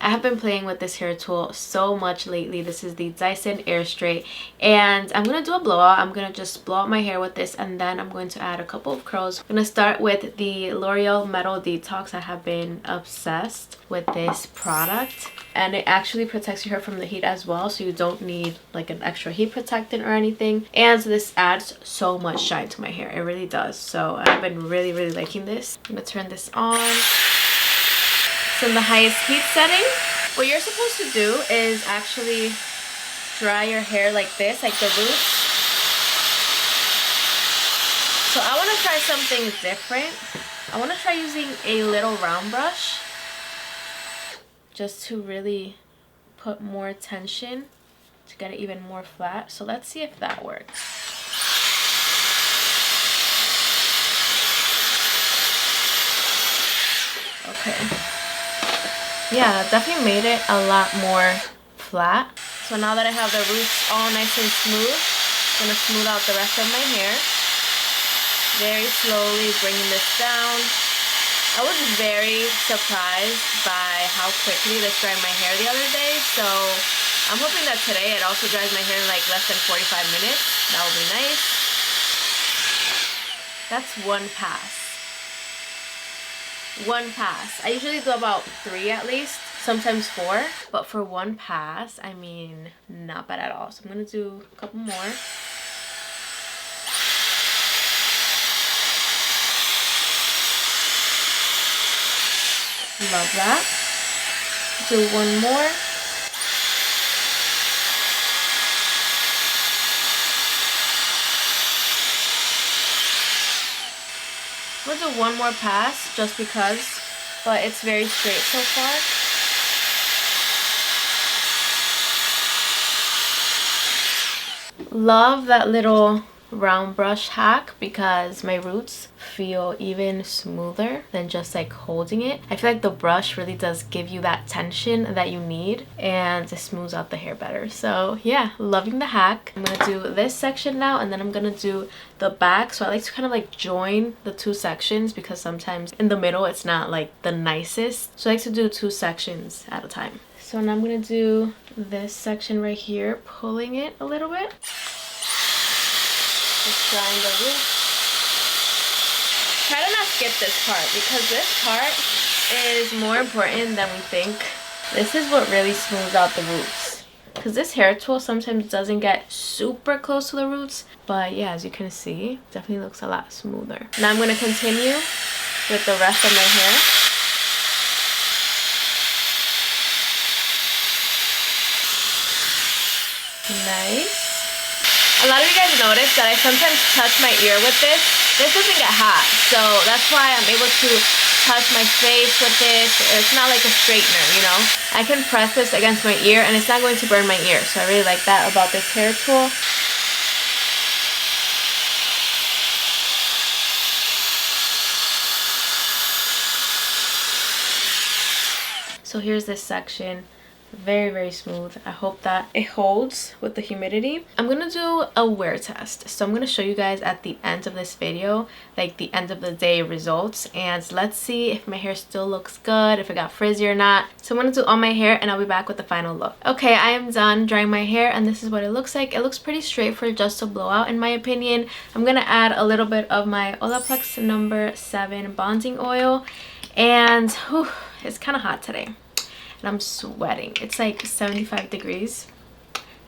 I have been playing with this hair tool so much lately. This is the Dyson Airstrait, and I'm gonna do a blowout. I'm gonna just blow out my hair with this, and then I'm going to add a couple of curls. I'm gonna start with the L'Oreal Metal Detox. I have been obsessed with this product, and it actually protects your hair from the heat as well, so you don't need like an extra heat protectant or anything. And this adds so much shine to my hair. It really does. So I've been really liking this. I'm gonna turn this on. It's in the highest heat setting. What you're supposed to do is actually dry your hair like this, like the roots. So I want to try something different. I want to try using a little round brush just to really put more tension to get it even more flat. So let's see if that works. Okay. Yeah, that definitely made it a lot more flat. So now that I have the roots all nice and smooth, I'm gonna smooth out the rest of my hair. Very slowly bringing this down. I was very surprised by how quickly this dried my hair the other day, so I'm hoping that today it also dries my hair in like less than 45 minutes. That would be nice. That's one pass. One pass. I usually do about 3 at least, sometimes 4, but for one pass, I mean, not bad at all. So I'm gonna do a couple more. Love that. Do one more. I'm gonna do one more pass just because, but it's very straight so far. Love that little round brush hack because my roots feel even smoother than just like holding it. I feel like the brush really does give you that tension that you need, and it smooths out the hair better. So yeah, loving the hack. I'm gonna do this section now, and then I'm gonna do the back. So I like to kind of like join the 2 sections because sometimes in the middle it's not like the nicest. So I like to do 2 sections at a time. So now I'm gonna do this section right here, pulling it a little bit. Just drying the roots. Try to not skip this part because this part is more important than we think. This is what really smooths out the roots, because this hair tool sometimes doesn't get super close to the roots, but yeah, as you can see, definitely looks a lot smoother. Now I'm going to continue with the rest of my hair. Nice. A lot of you guys notice that I sometimes touch my ear with this. This doesn't get hot, so that's why I'm able to touch my face with this. It's not like a straightener, you know? I can press this against my ear and it's not going to burn my ear, so I really like that about this hair tool. So here's this section. Very smooth. I hope that it holds with the humidity. I'm gonna do a wear test, so I'm gonna show you guys at the end of this video like the end of the day results, and let's see if my hair still looks good, if it got frizzy or not. So I'm gonna do all my hair and I'll be back with the final look. Okay, I am done drying my hair and this is what it looks like. It looks pretty straight for just a blowout in my opinion. I'm gonna add a little bit of my Olaplex number 7 bonding oil, and whew, it's kind of hot today. And I'm sweating. It's like 75 degrees.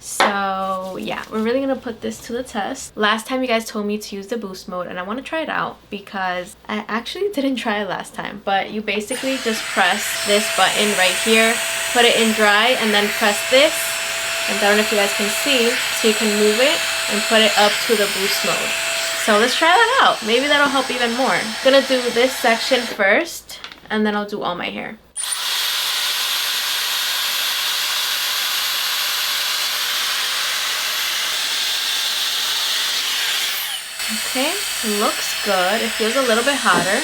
So yeah, we're really gonna put this to the test. Last time you guys told me to use the boost mode, and I want to try it out because I actually didn't try it last time. But you basically just press this button right here, put it in dry, and then press this, and I don't know if you guys can see, so you can move it and put it up to the boost mode. So let's try that out. Maybe that'll help even more. I'm gonna do this section first, and then I'll do all my hair. Okay, looks good. It feels a little bit hotter.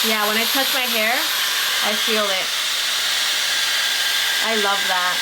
Yeah, when I touch my hair, I feel it. I love that.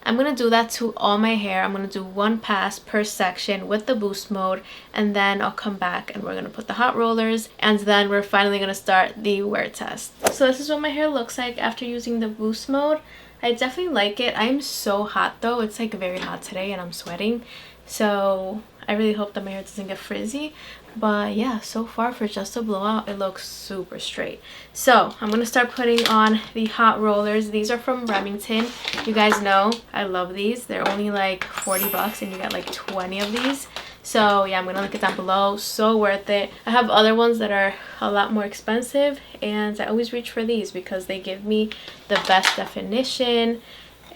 I'm going to do that to all my hair. I'm going to do one pass per section with the boost mode, and then I'll come back and we're going to put the hot rollers, and then we're finally going to start the wear test. So this is what my hair looks like after using the boost mode. I definitely like it. I'm so hot though. It's like very hot today and I'm sweating. So I really hope that my hair doesn't get frizzy. But yeah, so far for just a blowout, it looks super straight. So I'm going to start putting on the hot rollers. These are from Remington. You guys know I love these. They're only like 40 bucks and you get like 20 of these. So yeah, I'm going to link it down below. So worth it. I have other ones that are a lot more expensive, and I always reach for these because they give me the best definition.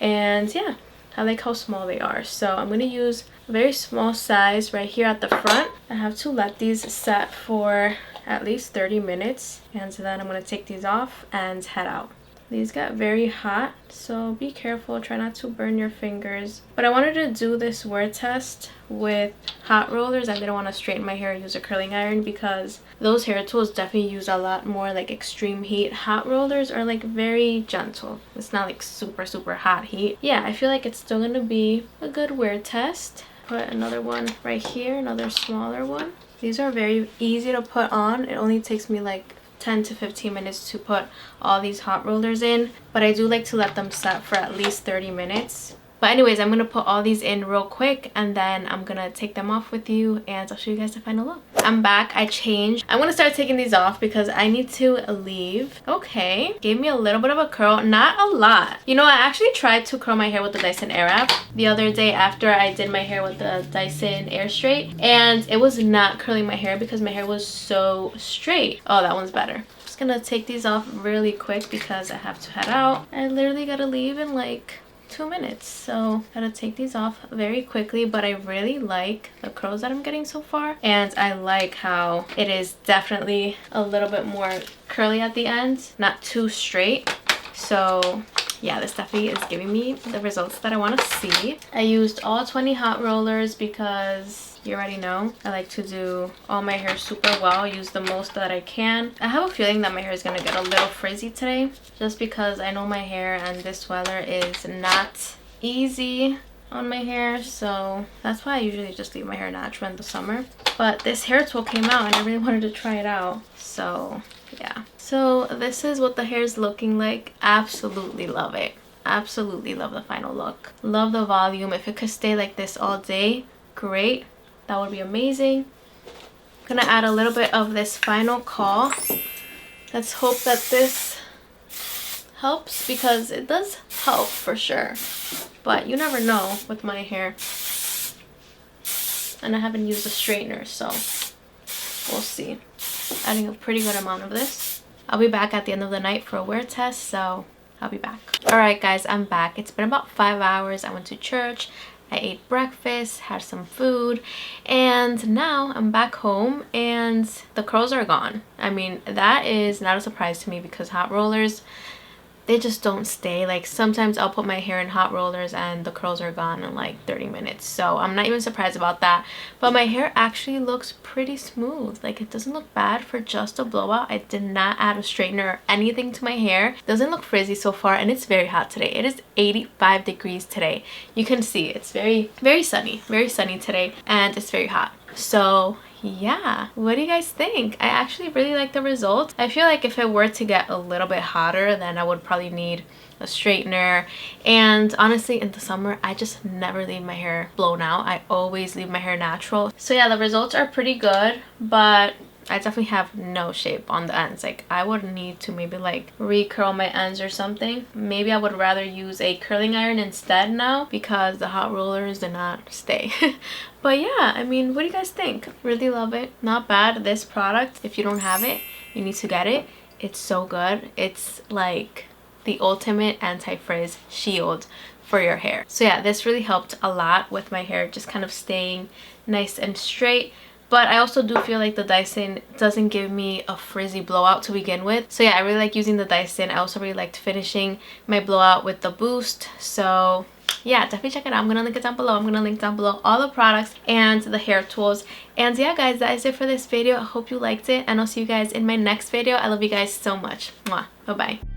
And yeah, I like how small they are. So I'm going to use a very small size right here at the front. I have to let these set for at least 30 minutes, and so then I'm going to take these off and head out. These got very hot, so be careful, try not to burn your fingers. But I wanted to do this wear test with hot rollers. I didn't want to straighten my hair or use a curling iron because those hair tools definitely use a lot more like extreme heat. Hot rollers are like very gentle. It's not like super hot heat. Yeah, I feel like it's still going to be a good wear test. Put another one right here, another smaller one. These are very easy to put on. It only takes me like 10 to 15 minutes to put all these hot rollers in, but I do like to let them set for at least 30 minutes. But anyways, I'm going to put all these in real quick, and then I'm going to take them off with you, and I'll show you guys the final look. I'm back. I changed. I'm going to start taking these off because I need to leave. Okay. Gave me a little bit of a curl. Not a lot. You know, I actually tried to curl my hair with the Dyson Airwrap the other day after I did my hair with the Dyson Airstrait, and it was not curling my hair because my hair was so straight. Oh, that one's better. Just going to take these off really quick because I have to head out. I literally got to leave in like 2 minutes, so I gotta take these off very quickly. But I really like the curls that I'm getting so far, and I like how it is definitely a little bit more curly at the end, not too straight. So yeah, this definitely is giving me the results that I want to see. I used all 20 hot rollers because you already know I like to do all my hair super well, use the most that I can. I have a feeling that my hair is going to get a little frizzy today just because I know my hair and this weather is not easy on my hair, so that's why I usually just leave my hair natural in the summer. But this hair tool came out and I really wanted to try it out, so yeah. So this is what the hair is looking like. Absolutely love it. Absolutely love the final look. Love the volume. If it could stay like this all day, great. That would be amazing. I'm gonna add a little bit of this final call. Let's hope that this helps, because it does help for sure, but you never know with my hair, and I haven't used a straightener, so we'll see. Adding a pretty good amount of this. I'll be back at the end of the night for a wear test, so I'll be back. All right guys, I'm back. It's been about 5 hours. I went to church, I ate breakfast, had some food, and now I'm back home and the curls are gone. I mean, that is not a surprise to me because hot rollers, they just don't stay. Like sometimes I'll put my hair in hot rollers and the curls are gone in like 30 minutes. So I'm not even surprised about that. But my hair actually looks pretty smooth. Like it doesn't look bad for just a blowout. I did not add a straightener or anything to my hair. It doesn't look frizzy so far, and it's very hot today. It is 85 degrees today. You can see it's very sunny today, and it's very hot. So yeah, what do you guys think? I actually really like the results. I feel like if it were to get a little bit hotter, then I would probably need a straightener. And honestly, in the summer, I just never leave my hair blown out. I always leave my hair natural. So yeah, the results are pretty good, but I definitely have no shape on the ends. Like I would need to maybe like recurl my ends or something. Maybe I would rather use a curling iron instead now because the hot rollers did not stay. But yeah, I mean, what do you guys think? Really love it. Not bad. This product, if you don't have it, you need to get it. It's so good. It's like the ultimate anti-frizz shield for your hair. So yeah, this really helped a lot with my hair just kind of staying nice and straight. But I also do feel like the Dyson doesn't give me a frizzy blowout to begin with. So yeah, I really like using the Dyson. I also really liked finishing my blowout with the Boost. So yeah, definitely check it out. I'm gonna link it down below. I'm gonna link down below all the products and the hair tools. And yeah guys, that is it for this video. I hope you liked it, and I'll see you guys in my next video. I love you guys so much. Mwah. Bye bye.